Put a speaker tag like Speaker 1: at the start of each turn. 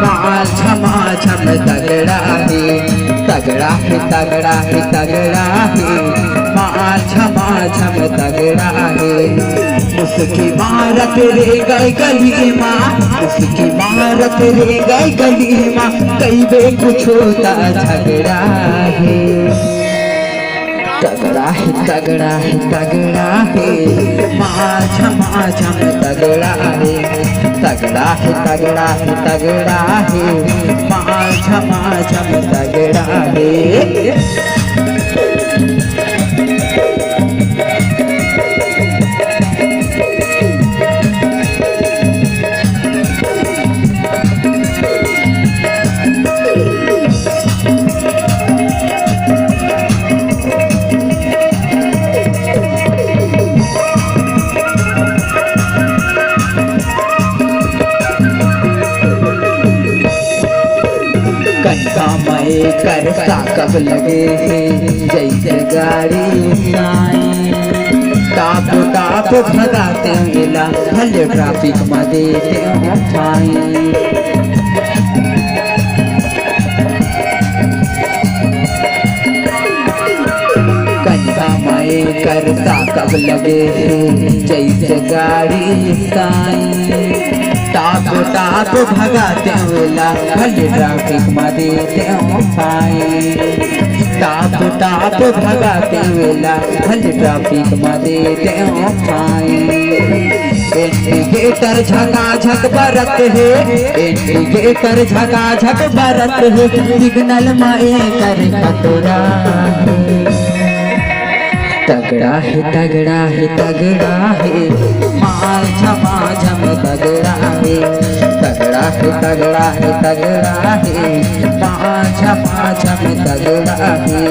Speaker 1: माल झमाझम तगड़ा है, तगड़ा है तगड़ा है तगड़ा है, माल झमाझम तगड़ा है। उसकी मारत रे गई गली माँ, उसकी मारत रे गई गली माँ, कई बे कुछ होता झगड़ा है। तगड़ा है तगड़ा है तगड़ा है, माल झमाझम तगड़ा है, तगड़ा है तगड़ा है तगड़ा है, माल झमाझम तगड़ा है। कंधा में करता कब लगे हैं जैसे गाड़ी आई, टाप टाप भगाते मिला हले ट्रैफिक में देते हो फाइन। कंधा में करता कब लगे हैं जैसे गाड़ी आई, टाप टाप भगाते वेला भले ट्रैफिक में देते हो फाइन, टाप टाप भगाते वेला भले ट्रैफिक में देते हो फाइन। इंडिकेटर झकाझक बरत है, इंडिकेटर झकाझक बरत है, सिग्नल में कर खतरा तगड़ा है तगड़ा है तगड़ा है, माल झमाझम तगड़ा है, तगड़ा है तगड़ा है तगड़ा है, माल झमाझम तगड़ा है।